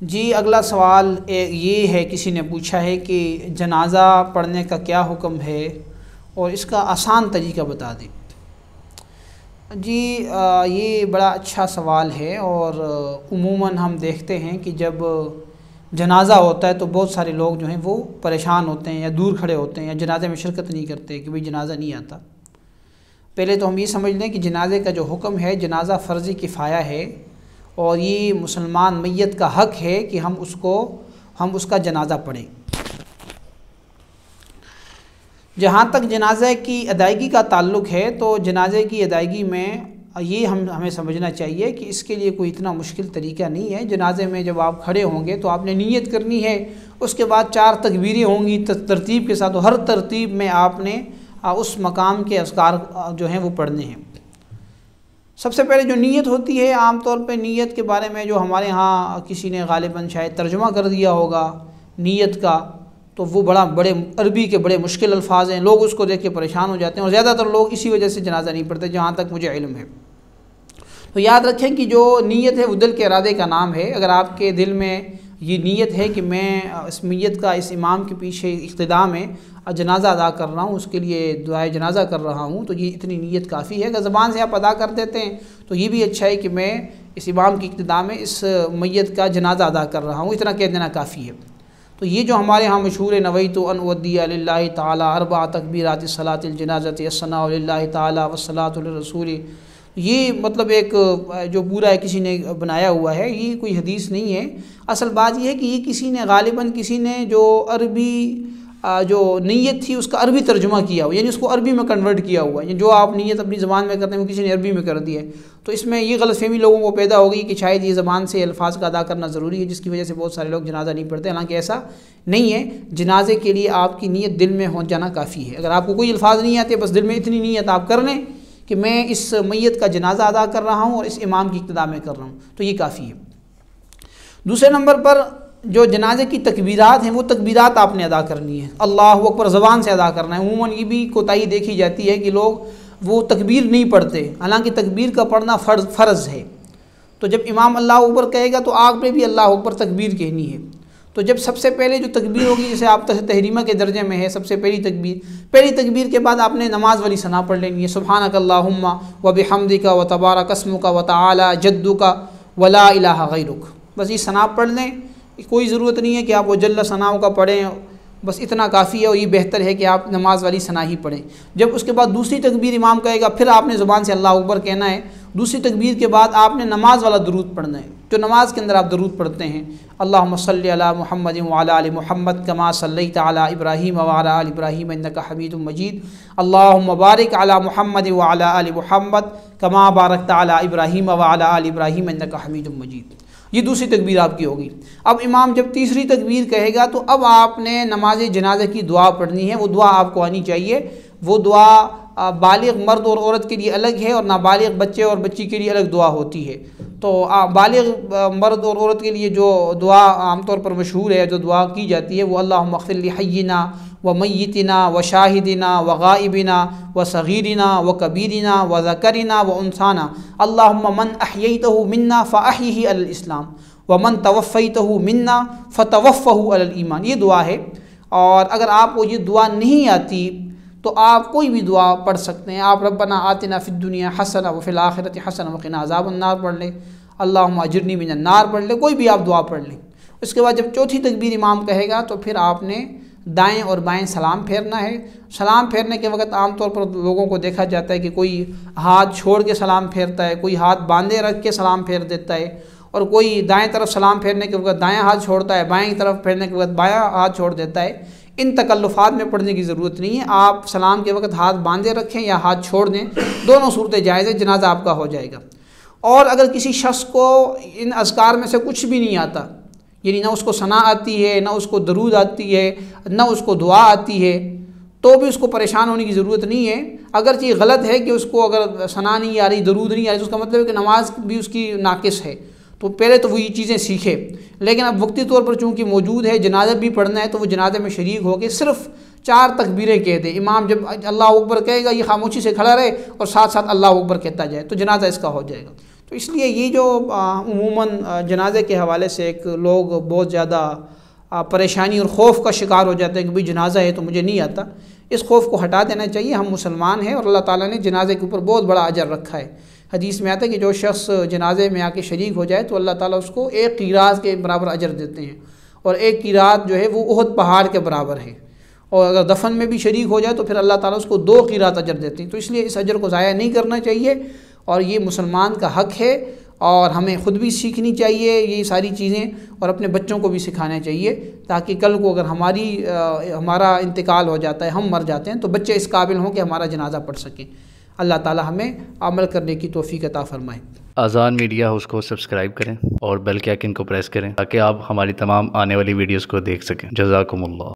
جی اگلا سوال یہ ہے، کسی نے پوچھا ہے کہ جنازہ پڑھنے کا کیا حکم ہے اور اس کا آسان طریقہ بتا دیں۔ جی یہ بڑا اچھا سوال ہے، اور عموماً ہم دیکھتے ہیں کہ جب جنازہ ہوتا ہے تو بہت سارے لوگ جو ہیں وہ پریشان ہوتے ہیں یا دور کھڑے ہوتے ہیں یا جنازے میں شرکت نہیں کرتے کہ بھئی جنازہ نہیں آتا۔ پہلے تو ہم یہ سمجھ لیں کہ جنازے کا جو حکم ہے، جنازہ فرض کفایہ ہے، اور یہ مسلمان میت کا حق ہے کہ ہم اس کا جنازہ پڑھیں۔ جہاں تک جنازے کی ادائیگی کا تعلق ہے تو جنازے کی ادائیگی میں یہ ہمیں سمجھنا چاہیے کہ اس کے لیے کوئی اتنا مشکل طریقہ نہیں ہے۔ جنازے میں جب آپ کھڑے ہوں گے تو آپ نے نیت کرنی ہے، اس کے بعد 4 تکبیریں ہوں گی ترتیب کے ساتھ، ہر ترتیب میں آپ نے اس مقام کے اذکار جو ہیں وہ پڑھنے ہیں۔ سب سے پہلے جو نیت ہوتی ہے، عام طور پہ نیت کے بارے میں جو ہمارے ہاں کسی نے غالباً شاید ترجمہ کر دیا ہوگا نیت کا، تو وہ عربی کے بڑے مشکل الفاظ ہیں، لوگ اس کو دیکھ کے پریشان ہو جاتے ہیں، اور زیادہ تر لوگ اسی وجہ سے جنازہ نہیں پڑھتے جہاں تک مجھے علم ہے۔ تو یاد رکھیں کہ جو نیت ہے وہ دل کے ارادے کا نام ہے۔ اگر آپ کے دل میں یہ نیت ہے کہ میں اس میت کا اس امام کے پیچھے اقتداء میں جنازہ ادا کر رہا ہوں، اس کے لیے دعائے جنازہ کر رہا ہوں، تو یہ اتنی نیت کافی ہے۔ اگر زبان سے آپ ادا کر دیتے ہیں تو یہ بھی اچھا ہے کہ میں اس امام کی اقتداء میں اس میت کا جنازہ ادا کر رہا ہوں، اتنا کہہ دینا کافی ہے۔ تو یہ جو ہمارے ہاں مشہور نویت ان اودی للہ تعالی 4 تکبیرات الصلاۃ الجنازۃ الثناء للہ تعالی والصلاۃ للرسول، یہ مطلب ایک جو پورا کسی نے بنایا ہوا ہے، یہ کوئی حدیث نہیں ہے۔ اصل بات یہ ہے کہ یہ کسی نے غالباً جو عربی جو نیت تھی اس کا عربی ترجمہ کیا ہوا، یعنی اس کو عربی میں کنورٹ کیا ہوا ہے، یعنی جو آپ نیت اپنی زبان میں کرتے ہیں وہ کسی نے عربی میں کر دی ہے۔ تو اس میں یہ غلط فہمی لوگوں کو پیدا ہو گئی کہ شاید یہ زبان سے الفاظ کا ادا کرنا ضروری ہے، جس کی وجہ سے بہت سارے لوگ جنازہ نہیں پڑھتے، حالانکہ ایسا نہیں ہے۔ جنازے کے لیے آپ کی نیت دل میں ہو جانا کافی ہے۔ اگر آپ کو کوئی الفاظ نہیں آتے، بس دل میں اتنی نیت آپ کر لیں کہ میں اس میت کا جنازہ ادا کر رہا ہوں اور اس امام کی اقتداء میں کر رہا ہوں، تو یہ کافی ہے۔ دوسرے نمبر پر جو جنازے کی تکبیرات ہیں وہ تکبیرات آپ نے ادا کرنی ہے، اللہ اکبر زبان سے ادا کرنا ہے۔ عموماً یہ بھی کوتاہی دیکھی جاتی ہے کہ لوگ وہ تکبیر نہیں پڑھتے، حالانکہ تکبیر کا پڑھنا فرض ہے۔ تو جب امام اللہ اکبر کہے گا تو آپ نے بھی اللہ اکبر تکبیر کہنی ہے۔ تو جب سب سے پہلے جو تکبیر ہوگی، جیسے آپ تحریمہ کے درجے میں ہے، سب سے پہلی تکبیر کے بعد آپ نے نماز والی ثنا پڑھ لینی ہے، سبحانک اللہم وبحمدک وتبارک اسمک وتعالی جدک ولا الہ غیرک، بس یہ ثنا پڑھ لیں۔ کوئی ضرورت نہیں ہے کہ آپ وہ جل ثناؤں کا پڑھیں، بس اتنا کافی ہے، اور یہ بہتر ہے کہ آپ نماز والی ثنا ہی پڑھیں۔ جب اس کے بعد دوسری تکبیر امام کہے گا، پھر آپ نے زبان سے اللہ اکبر کہنا ہے۔ دوسری تکبیر کے بعد آپ نے نماز والا درود پڑھنا ہے، جو نماز کے اندر آپ درود پڑھتے ہیں، اللہم صلی علی محمد وعلی آل محمد کما صلیت علی ابراہیم وعلی آل ابراہیم انک حمید مجید، اللہم بارک علی محمد وعلی آل محمد کما بارکت علی ابراہیم وعلی آل ابراہیم انک حمید مجید۔ یہ دوسری تکبیر آپ کی ہوگی۔ اب امام جب تیسری تکبیر کہے گا تو اب آپ نے نماز جنازہ کی دعا پڑھنی ہے، وہ دعا آپ کو آنی چاہیے۔ وہ دعا بالغ مرد اور عورت کے لیے الگ ہے، اور نابالغ بچے اور بچی کے لیے الگ دعا ہوتی ہے۔ تو بالغ مرد اور عورت کے لیے جو دعا عام طور پر مشہور ہے، جو دعا کی جاتی ہے، وہ اللہم اغفر لحینا ومیتنا وشاہدنا وغائبنا وصغیرنا وکبیرنا وذکرنا وانثانا اللہم من احییتہ منا فاحیہ علی الاسلام ومن توفیتہ منا فتوفہ علی الایمان، یہ دعا ہے۔ اور اگر آپ کو یہ دعا نہیں آتی تو آپ کوئی بھی دعا پڑھ سکتے ہیں۔ آپ ربنا آتنا فی الدنیا حسنہ وفی الآخرۃ حسنہ وقنا عذاب النار پڑھ لیں، اللہم اجرنی من النار پڑھ لیں، کوئی بھی آپ دعا پڑھ لیں۔ اس کے بعد جب چوتھی تکبیر امام کہے گا تو پھر آپ نے دائیں اور بائیں سلام پھیرنا ہے۔ سلام پھیرنے کے وقت عام طور پر لوگوں کو دیکھا جاتا ہے کہ کوئی ہاتھ چھوڑ کے سلام پھیرتا ہے، کوئی ہاتھ باندھے رکھ کے سلام پھیر دیتا ہے، اور کوئی دائیں طرف سلام پھیرنے کے وقت دائیں ہاتھ چھوڑتا ہے، بائیں طرف پھیرنے کے وقت بایاں ہاتھ چھوڑ دیتا ہے۔ ان تکلفات میں پڑھنے کی ضرورت نہیں ہے، آپ سلام کے وقت ہاتھ باندھے رکھیں یا ہاتھ چھوڑ دیں، دونوں صورتیں جائز ہے، جنازہ آپ کا ہو جائے گا۔ اور اگر کسی شخص کو ان اذکار میں سے کچھ بھی نہیں آتا، یعنی نہ اس کو ثنا آتی ہے، نہ اس کو درود آتی ہے، نہ اس کو دعا آتی ہے، تو بھی اس کو پریشان ہونے کی ضرورت نہیں ہے۔ اگرچہ یہ غلط ہے کہ اس کو اگر ثنا نہیں آ رہی، درود نہیں آ رہی، تو اس کا مطلب ہے کہ نماز بھی اس کی ناقص ہے، تو پہلے تو وہ یہ چیزیں سیکھے۔ لیکن اب وقتی طور پر چونکہ موجود ہے، جنازہ بھی پڑھنا ہے، تو وہ جنازے میں شریک ہو کے صرف 4 تکبیریں کہہ دے۔ امام جب اللہ اکبر کہے گا، یہ خاموشی سے کھڑا رہے اور ساتھ ساتھ اللہ اکبر کہتا جائے، تو جنازہ اس کا ہو جائے گا۔ تو تو اس لیے یہ جو عموماً جنازے کے حوالے سے ایک لوگ بہت زیادہ پریشانی اور خوف کا شکار ہو جاتے ہیں کہ بھئی جنازہ ہے تو مجھے نہیں آتا، اس خوف کو ہٹا دینا چاہیے۔ ہم مسلمان ہیں اور اللہ تعالیٰ نے جنازے کے اوپر بہت بڑا اجر رکھا ہے۔ حدیث میں آتا ہے کہ جو شخص جنازے میں آ کے شریک ہو جائے تو اللہ تعالیٰ اس کو 1 قیراط کے برابر اجر دیتے ہیں، اور 1 قیراط جو ہے وہ احد پہاڑ کے برابر ہے، اور اگر دفن میں بھی شریک ہو جائے تو پھر اللہ تعالیٰ اس کو 2 قیراط اجر دیتے ہیں۔ تو اس لیے اس اجر کو ضائع نہیں کرنا چاہیے، اور یہ مسلمان کا حق ہے، اور ہمیں خود بھی سیکھنی چاہیے یہ ساری چیزیں، اور اپنے بچوں کو بھی سکھانا چاہیے، تاکہ کل کو اگر ہمارا انتقال ہو جاتا ہے، ہم مر جاتے ہیں، تو بچے اس قابل ہوں کہ ہمارا جنازہ پڑھ سکیں۔ اللہ تعالیٰ ہمیں عمل کرنے کی توفیق عطا فرمائے۔ آذان میڈیا ہاؤس کو سبسکرائب کریں اور بیل کے آئکن کو پریس کریں تاکہ آپ ہماری تمام آنے والی ویڈیوز کو دیکھ سکیں۔ جزاکم اللہ۔